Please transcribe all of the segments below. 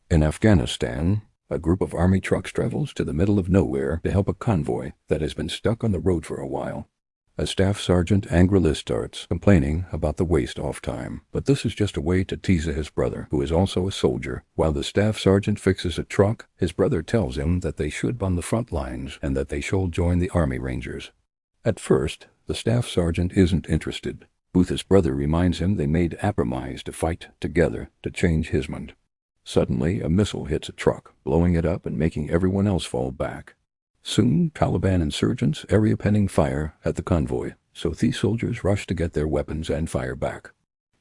In Afghanistan, a group of army trucks travels to the middle of nowhere to help a convoy that has been stuck on the road for a while. A staff sergeant angrily starts complaining about the waste off time, but this is just a way to tease his brother, who is also a soldier. While the staff sergeant fixes a truck, his brother tells him that they should be on the front lines and that they should join the Army Rangers. At first, the staff sergeant isn't interested. Booth's brother reminds him they made a promise to fight together to change his mind. Suddenly, a missile hits a truck, blowing it up and making everyone else fall back. Soon, Taliban insurgents are opening fire at the convoy, so these soldiers rush to get their weapons and fire back.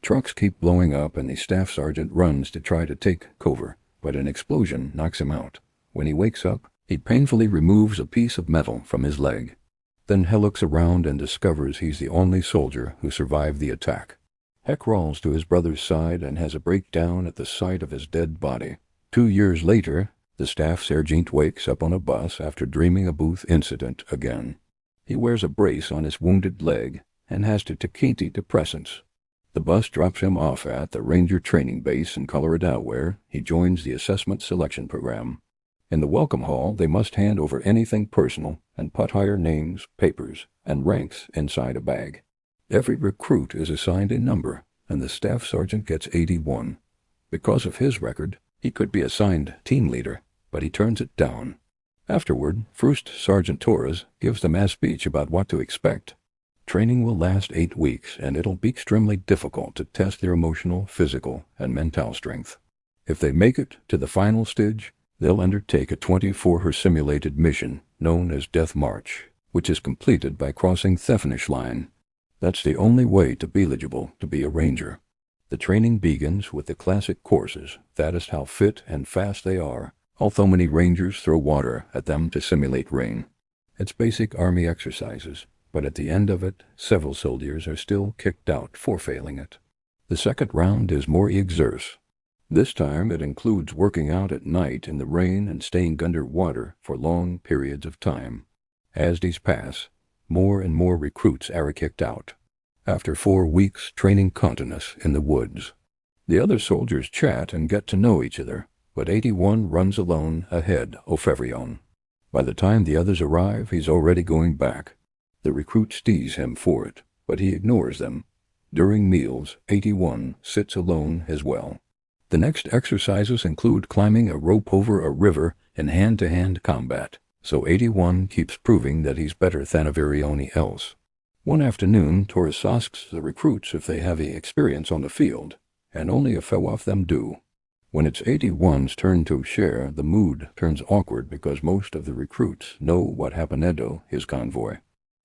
Trucks keep blowing up and the staff sergeant runs to try to take cover, but an explosion knocks him out. When he wakes up, he painfully removes a piece of metal from his leg. Then he looks around and discovers he's the only soldier who survived the attack. He crawls to his brother's side and has a breakdown at the sight of his dead body. 2 years later, the staff sergeant wakes up on a bus after dreaming a Booth incident again. He wears a brace on his wounded leg and has to take antidepressants. The bus drops him off at the Ranger training base in Colorado, where he joins the assessment selection program. In the welcome hall, they must hand over anything personal and put higher names, papers, and ranks inside a bag. Every recruit is assigned a number, and the staff sergeant gets 81. Because of his record, he could be assigned team leader, but he turns it down. Afterward, First Sergeant Torres gives them a speech about what to expect. Training will last 8 weeks, and it'll be extremely difficult to test their emotional, physical, and mental strength. If they make it to the final stage, they'll undertake a 24-hour simulated mission known as Death March, which is completed by crossing the finish line. That's the only way to be eligible to be a ranger. The training begins with the classic courses, that is how fit and fast they are, although many rangers throw water at them to simulate rain. It's basic army exercises, but at the end of it, several soldiers are still kicked out for failing it. The second round is more exercise. This time it includes working out at night in the rain and staying under water for long periods of time. As these pass, more and more recruits are kicked out. After 4 weeks training continuous in the woods, the other soldiers chat and get to know each other, but 81 runs alone ahead of everyone. By the time the others arrive, he's already going back. The recruits tease him for it, but he ignores them. During meals, 81 sits alone as well. The next exercises include climbing a rope over a river in hand-to-hand combat, so 81 keeps proving that he's better than everyone else. One afternoon, Torres asks the recruits if they have any experience on the field, and only a few of them do. When it's 81's turn to share, the mood turns awkward because most of the recruits know what happened to his convoy.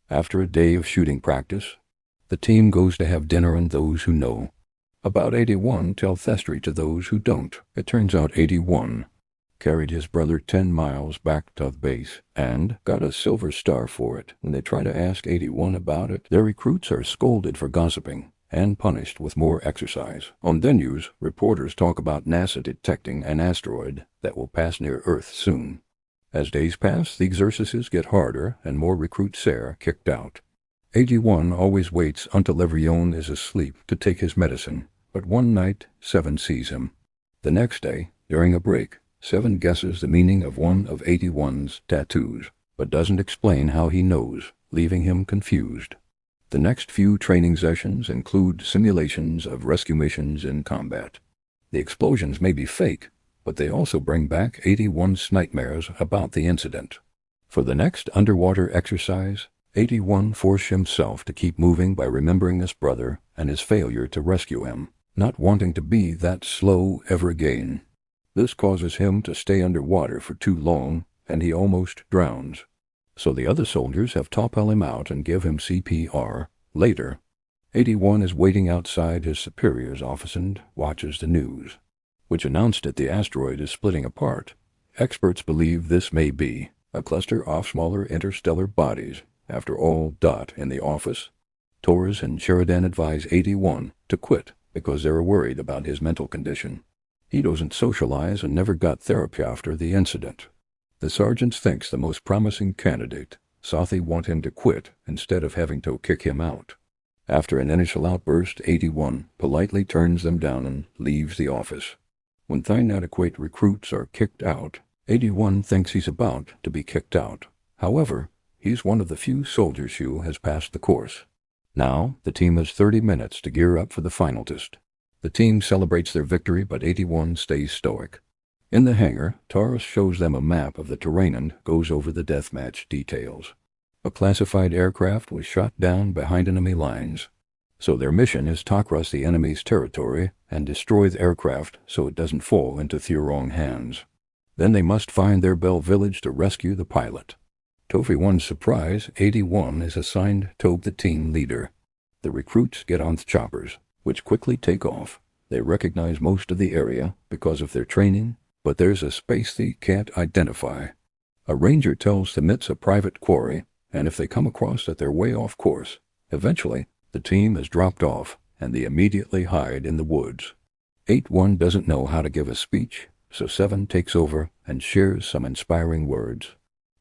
After a day of shooting practice, the team goes to have dinner, and those who know about 81 tell history to those who don't. It turns out 81 carried his brother 10 miles back to the base and got a silver star for it. When they try to ask 81 about it, their recruits are scolded for gossiping and punished with more exercise. On the news, reporters talk about NASA detecting an asteroid that will pass near Earth soon. As days pass, the exercises get harder and more recruits are kicked out. 81 always waits until everyone is asleep to take his medicine, but one night 7 sees him. The next day, during a break, 7 guesses the meaning of one of 81's tattoos, but doesn't explain how he knows, leaving him confused. The next few training sessions include simulations of rescue missions in combat. The explosions may be fake, but they also bring back 81's nightmares about the incident. For the next underwater exercise, 81 forced himself to keep moving by remembering his brother and his failure to rescue him, not wanting to be that slow ever again. This causes him to stay underwater for too long, and he almost drowns. So the other soldiers have to pull him out and give him CPR. Later, 81 is waiting outside his superior's office and watches the news, which announced that the asteroid is splitting apart. Experts believe this may be a cluster of smaller interstellar bodies. After all, in the office, Torres and Sheridan advise 81 to quit because they're worried about his mental condition. He doesn't socialize and never got therapy after the incident. The sergeant thinks the most promising candidate, so they want him to quit instead of having to kick him out. After an initial outburst, 81 politely turns them down and leaves the office. When inadequate recruits are kicked out, 81 thinks he's about to be kicked out. However, he's one of the few soldiers who has passed the course. Now, the team has 30 minutes to gear up for the final test. The team celebrates their victory, but 81 stays stoic. In the hangar, Taurus shows them a map of the terrain and goes over the deathmatch details. A classified aircraft was shot down behind enemy lines. So their mission is to cross the enemy's territory and destroy the aircraft so it doesn't fall into the wrong hands. Then they must find their Bell village to rescue the pilot. To everyone's surprise, 81 is assigned to the team leader. The recruits get on the choppers, which quickly take off. They recognize most of the area because of their training, but there's a space they can't identify. A ranger tells them it's a private quarry, and if they come across that they're way off course, eventually the team is dropped off, and they immediately hide in the woods. 81 doesn't know how to give a speech, so 7 takes over and shares some inspiring words.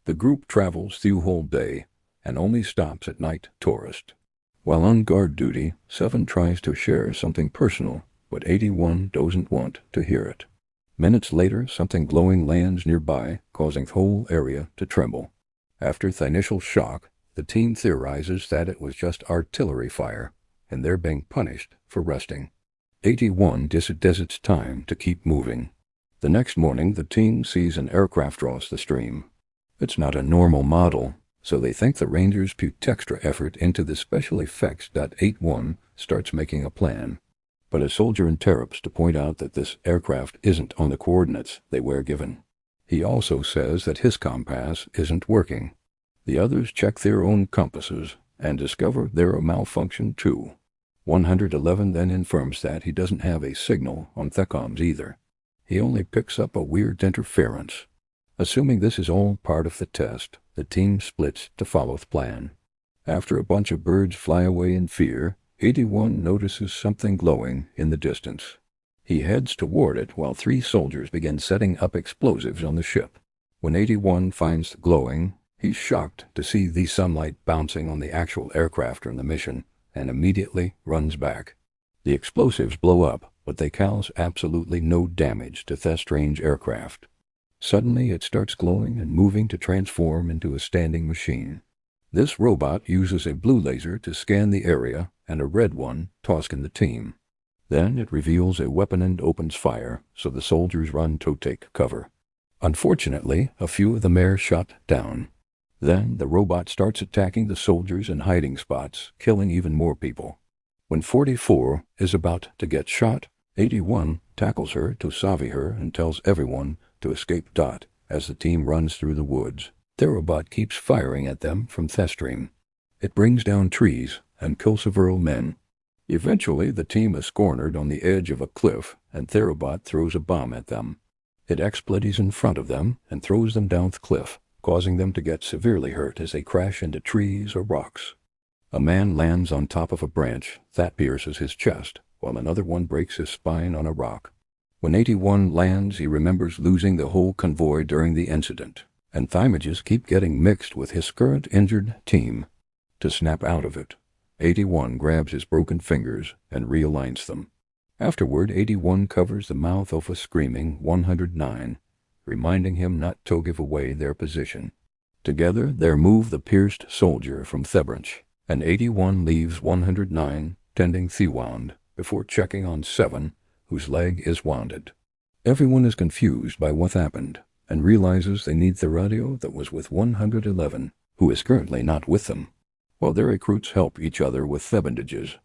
The group travels through whole day, and only stops at night to tourist. While on guard duty, 7 tries to share something personal, but 81 doesn't want to hear it. Minutes later, something glowing lands nearby, causing the whole area to tremble. After the initial shock, the team theorizes that it was just artillery fire, and they're being punished for resting. 81 does its time to keep moving. The next morning, the team sees an aircraft cross the stream. It's not a normal model, so they think the Rangers put extra effort into the special effects. 81 starts making a plan, but a soldier interrupts to point out that this aircraft isn't on the coordinates they were given. He also says that his compass isn't working. The others check their own compasses and discover they're a malfunction too. 111 then informs that he doesn't have a signal on the comms either. He only picks up a weird interference. Assuming this is all part of the test, the team splits to follow the plan. After a bunch of birds fly away in fear, 81 notices something glowing in the distance. He heads toward it while 3 soldiers begin setting up explosives on the ship. When 81 finds the glowing, he's shocked to see the sunlight bouncing on the actual aircraft on the mission, and immediately runs back. The explosives blow up, but they cause absolutely no damage to the strange aircraft. Suddenly it starts glowing and moving to transform into a standing machine. This robot uses a blue laser to scan the area and a red one to scan the team. Then it reveals a weapon and opens fire, so the soldiers run to take cover. Unfortunately, a few of them are shot down. Then the robot starts attacking the soldiers in hiding spots, killing even more people. When 44 is about to get shot, 81 tackles her to save her and tells everyone to escape. As the team runs through the woods, the robot keeps firing at them from the stream. It brings down trees and kills several men. Eventually, the team is cornered on the edge of a cliff, and the robot throws a bomb at them. It explodes in front of them and throws them down the cliff, causing them to get severely hurt as they crash into trees or rocks. A man lands on top of a branch that pierces his chest, while another one breaks his spine on a rock. When 81 lands, he remembers losing the whole convoy during the incident, and the images keep getting mixed with his current injured team. To snap out of it, 81 grabs his broken fingers and realigns them. Afterward, 81 covers the mouth of a screaming 109, reminding him not to give away their position. Together, they remove the pierced soldier from the branch, and 81 leaves 109 tending the wound before checking on 7, whose leg is wounded. Everyone is confused by what happened and realizes they need the radio that was with 111, who is currently not with them. While their recruits help each other with the bandages,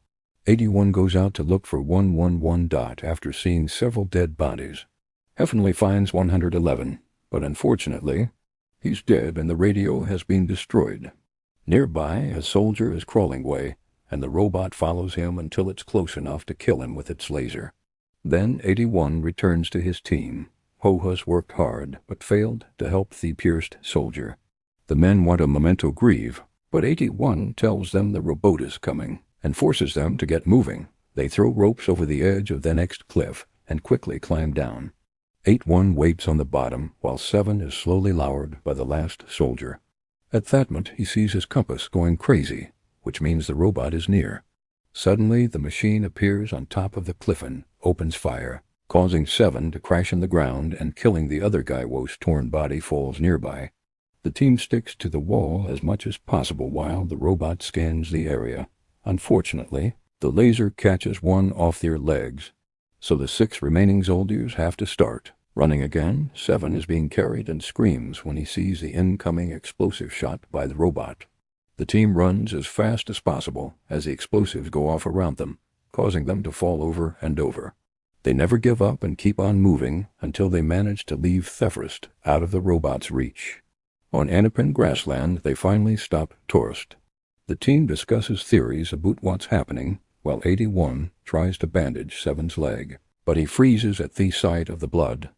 81 goes out to look for 111. After seeing several dead bodies, Heavenly finds 111, but unfortunately, he's dead and the radio has been destroyed. Nearby, a soldier is crawling away, and the robot follows him until it's close enough to kill him with its laser. Then 81 returns to his team. Ho has worked hard, but failed to help the pierced soldier. The men want a memento grieve, but 81 tells them the robot is coming, and forces them to get moving. They throw ropes over the edge of the next cliff, and quickly climb down. 81 waits on the bottom, while 7 is slowly lowered by the last soldier. At that moment, he sees his compass going crazy, which means the robot is near. Suddenly, the machine appears on top of the cliff and opens fire, causing 7 to crash in the ground and killing the other guy whose torn body falls nearby. The team sticks to the wall as much as possible while the robot scans the area. Unfortunately, the laser catches one off their legs, so the 6 remaining soldiers have to start running again. 7 is being carried and screams when he sees the incoming explosive shot by the robot. The team runs as fast as possible as the explosives go off around them, causing them to fall over and over. They never give up and keep on moving until they manage to leave Deadliest out of the robot's reach. On Annapin grassland, they finally stop tourist. The team discusses theories about what's happening, while 81 tries to bandage 7's leg, but he freezes at the sight of the blood.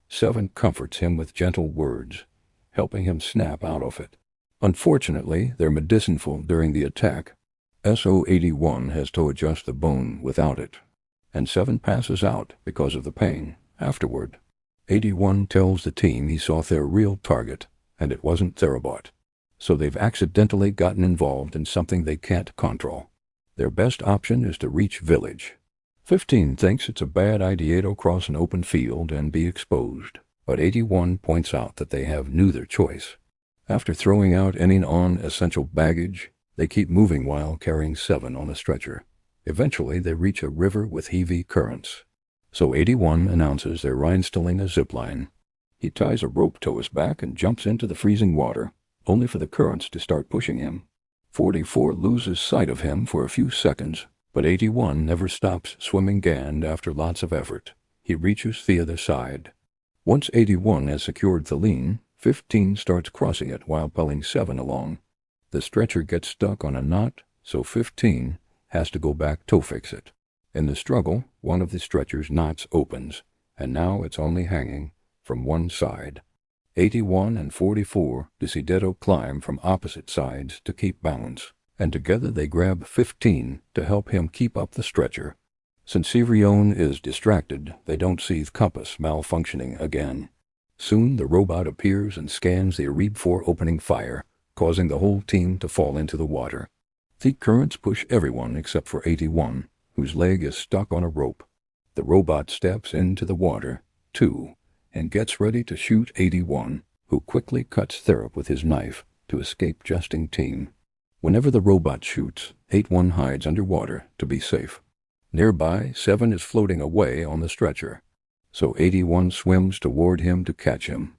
7 comforts him with gentle words, helping him snap out of it. Unfortunately, they're medicineful during the attack. SO-81 has to adjust the bone without it, and 7 passes out because of the pain afterward. 81 tells the team he saw their real target, and it wasn't Therabot, so they've accidentally gotten involved in something they can't control. Their best option is to reach village. 15 thinks it's a bad idea to cross an open field and be exposed, but 81 points out that they have neither choice. After throwing out any non-essential baggage, they keep moving while carrying 7 on a stretcher. Eventually, they reach a river with heavy currents, so 81 announces they're reinstalling a zipline. He ties a rope to his back and jumps into the freezing water, only for the currents to start pushing him. 44 loses sight of him for a few seconds, but 81 never stops swimming again after lots of effort. He reaches the other side. Once 81 has secured the lean, 15 starts crossing it while pulling 7 along. The stretcher gets stuck on a knot, so 15 has to go back to fix it. In the struggle, one of the stretcher's knots opens, and now it's only hanging from one side. 81 and 44 Decidetto climb from opposite sides to keep balance, and together they grab 15 to help him keep up the stretcher. Since Sirione is distracted, they don't see the compass malfunctioning again. Soon the robot appears and scans the Arib 4 opening fire, causing the whole team to fall into the water. The currents push everyone except for 81, whose leg is stuck on a rope. The robot steps into the water, too, and gets ready to shoot 81, who quickly cuts Therap with his knife to escape jesting team. Whenever the robot shoots, 81 hides underwater to be safe. Nearby, 7 is floating away on the stretcher, so 81 swims toward him to catch him.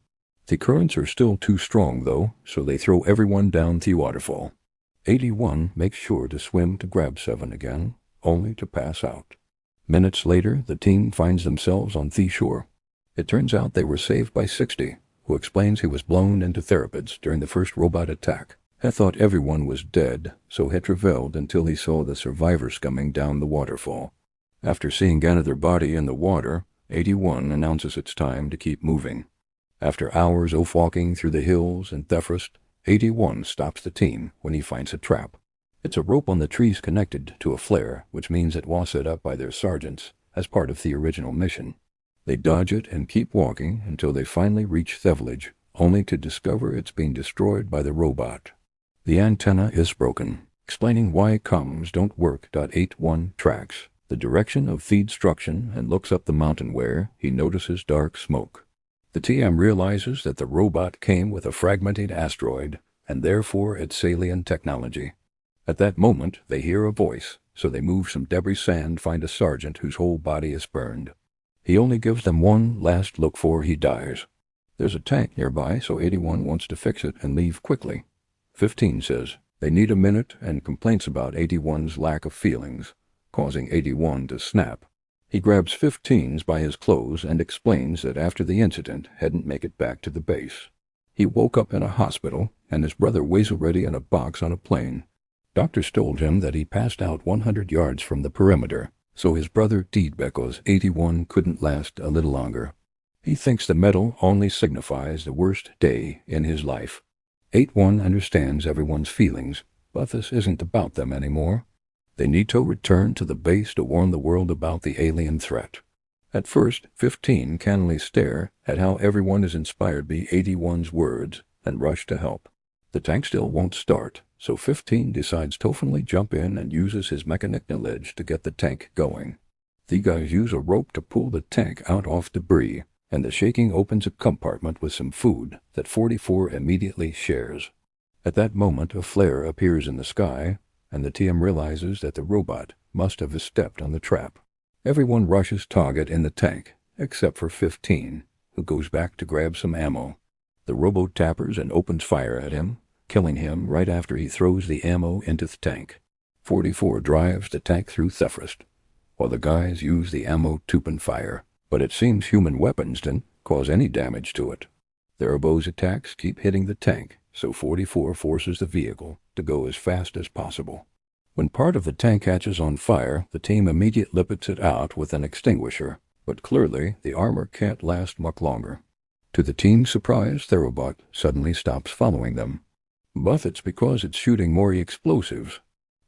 The currents are still too strong, though, so they throw everyone down the waterfall. 81 makes sure to swim to grab 7 again, only to pass out. Minutes later, the team finds themselves on the shore. It turns out they were saved by 60, who explains he was blown into therapids during the first robot attack. He thought everyone was dead, so he travelled until he saw the survivors coming down the waterfall. After seeing another body in the water, 81 announces it's time to keep moving. After hours of walking through the hills and Deadliest, 81 stops the team when he finds a trap. It's a rope on the trees connected to a flare, which means it was set up by their sergeants as part of the original mission. They dodge it and keep walking until they finally reach the village, only to discover it's being destroyed by the robot. The antenna is broken, explaining why comms don't work. 81 tracks the direction of the destruction and looks up the mountain where he notices dark smoke. The TM realizes that the robot came with a fragmented asteroid, and therefore its alien technology. At that moment, they hear a voice, so they move some debris and find a sergeant whose whole body is burned. He only gives them one last look before he dies. There's a tank nearby, so 81 wants to fix it and leave quickly. 15 says they need a minute and complains about 81's lack of feelings, causing 81 to snap. He grabs 15's by his clothes and explains that after the incident hadn't make it back to the base. He woke up in a hospital, and his brother was already in a box on a plane. Doctors told him that he passed out 100 yards from the perimeter, so his brother died because 81 couldn't last a little longer. He thinks the medal only signifies the worst day in his life. 81 understands everyone's feelings, but this isn't about them anymore. They need to return to the base to warn the world about the alien threat. At first, 15 can only stare at how everyone is inspired by 81's words and rush to help. The tank still won't start, so 15 decides to finally jump in and uses his mechanic knowledge to get the tank going. The guys use a rope to pull the tank out off debris, and the shaking opens a compartment with some food that 44 immediately shares. At that moment, a flare appears in the sky, and the team realizes that the robot must have stepped on the trap. Everyone rushes target in the tank, except for 15, who goes back to grab some ammo. The robo tappers and opens fire at him, killing him right after he throws the ammo into the tank. 44 drives the tank through Thephorist, while the guys use the ammo to open fire, but it seems human weapons didn't cause any damage to it. Therabo's attacks keep hitting the tank, so 44 forces the vehicle to go as fast as possible. When part of the tank catches on fire, the team immediately puts it out with an extinguisher, but clearly the armor can't last much longer. To the team's surprise, Therabot suddenly stops following them. But it's because it's shooting more explosives.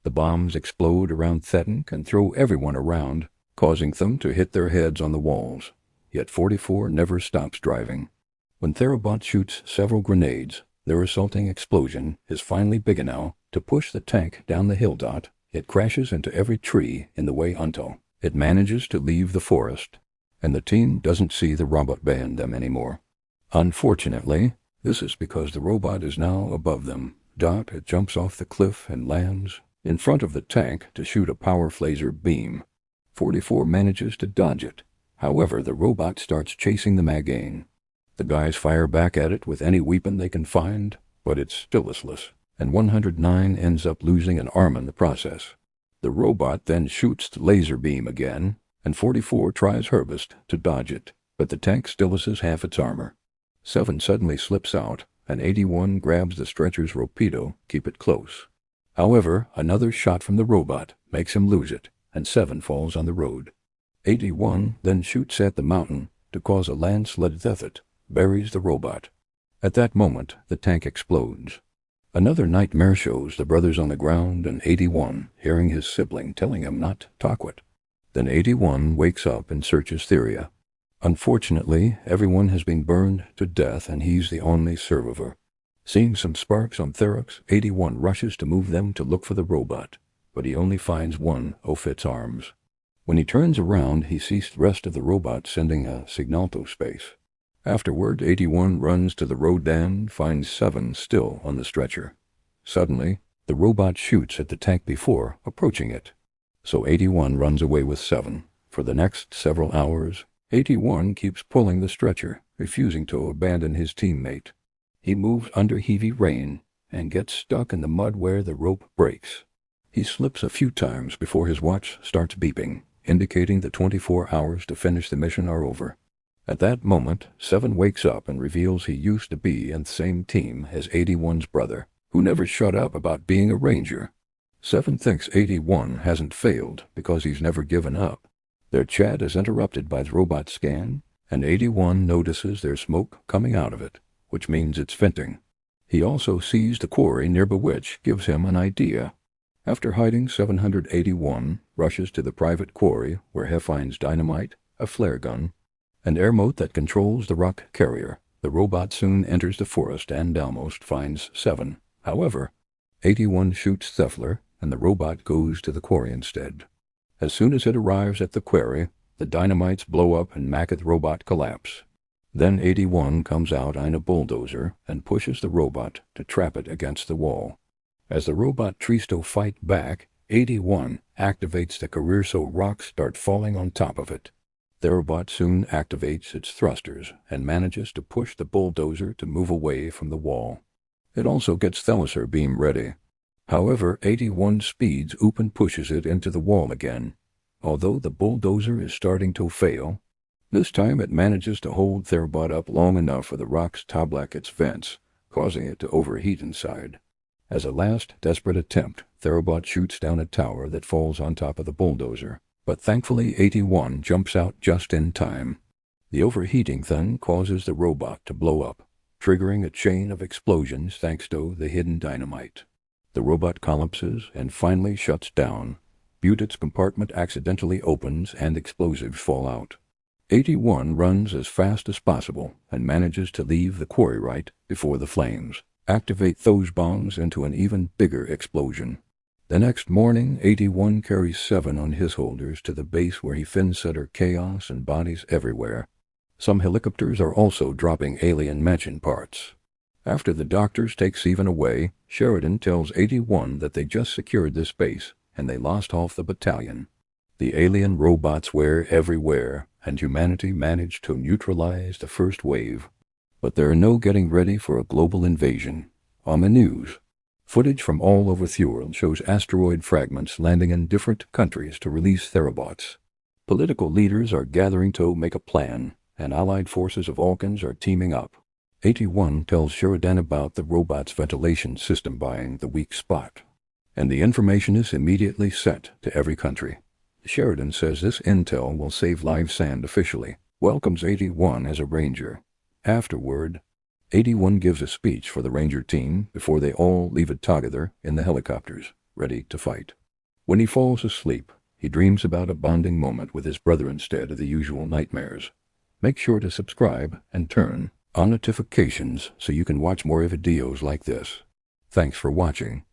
The bombs explode around Thetan and throw everyone around, causing them to hit their heads on the walls. Yet 44 never stops driving. When Therabot shoots several grenades, their assaulting explosion is finally big enough to push the tank down the hill. It crashes into every tree in the way until it manages to leave the forest, and the team doesn't see the robot behind them anymore. Unfortunately, this is because the robot is now above them. It jumps off the cliff and lands in front of the tank to shoot a power phaser beam. 44 manages to dodge it. However, the robot starts chasing the Magane. The guys fire back at it with any weapon they can find, but it's still useless, and 109 ends up losing an arm in the process. The robot then shoots the laser beam again, and 44 tries her best to dodge it, but the tank still loses half its armor. 7 suddenly slips out, and 81 grabs the stretcher's torpedo, keep it close. However, another shot from the robot makes him lose it, and 7 falls on the road. 81 then shoots at the mountain to cause a landslide that buries the robot. At that moment, the tank explodes. Another nightmare shows the brothers on the ground and 81 hearing his sibling telling him not to talk with. Then 81 wakes up and searches Theria. Unfortunately, everyone has been burned to death and he's the only survivor. Seeing some sparks on Therox, 81 rushes to move them to look for the robot, but he only finds one of its arms. When he turns around, he sees the rest of the robot sending a signal to space. Afterward, 81 runs to the road and finds 7 still on the stretcher. Suddenly, the robot shoots at the tank before approaching it. So 81 runs away with 7. For the next several hours, 81 keeps pulling the stretcher, refusing to abandon his teammate. He moves under heavy rain and gets stuck in the mud where the rope breaks. He slips a few times before his watch starts beeping, indicating the 24 hours to finish the mission are over. At that moment, 7 wakes up and reveals he used to be in the same team as 81's brother, who never shut up about being a ranger. 7 thinks 81 hasn't failed because he's never given up. Their chat is interrupted by the robot scan, and 81 notices there's smoke coming out of it, which means it's venting. He also sees the quarry nearby, which gives him an idea. After hiding, 781 rushes to the private quarry where he finds dynamite, a flare gun, an air moat that controls the rock carrier. The robot soon enters the forest and almost finds 7. However, 81 shoots Thefler, and the robot goes to the quarry instead. As soon as it arrives at the quarry, the dynamites blow up and make the robot collapse. Then 81 comes out on a bulldozer and pushes the robot to trap it against the wall. As the robot tries to fight back, 81 activates the career so rocks start falling on top of it. The robot soon activates its thrusters and manages to push the bulldozer to move away from the wall. It also gets Thalassar beam ready. However, 81 speeds up and pushes it into the wall again. Although the bulldozer is starting to fail, this time it manages to hold Therabot up long enough for the rocks to block its vents, causing it to overheat inside. As a last desperate attempt, Therabot shoots down a tower that falls on top of the bulldozer, but thankfully 81 jumps out just in time. The overheating then causes the robot to blow up, triggering a chain of explosions thanks to the hidden dynamite. The robot collapses and finally shuts down. Butit's compartment accidentally opens and explosives fall out. 81 runs as fast as possible and manages to leave the quarry right before the flames activate those bombs into an even bigger explosion. The next morning, 81 carries 7 on his shoulders to the base where he fin-setter chaos and bodies everywhere. Some helicopters are also dropping alien mansion parts. After the doctors take 7 away, Sheridan tells 81 that they just secured this base, and they lost half the battalion. The alien robots were everywhere, and humanity managed to neutralize the first wave. But there are no getting ready for a global invasion. On the news, footage from all over Thule shows asteroid fragments landing in different countries to release Therabots. Political leaders are gathering to make a plan, and allied forces of Alkans are teaming up. 81 tells Sheridan about the robot's ventilation system being the weak spot, and the information is immediately sent to every country. Sheridan says this intel will save Live Sand officially, welcomes 81 as a ranger. Afterward, 81 gives a speech for the ranger team before they all leave it together in the helicopters, ready to fight. When he falls asleep, he dreams about a bonding moment with his brother instead of the usual nightmares. Make sure to subscribe and turn on notifications so you can watch more videos like this. Thanks for watching.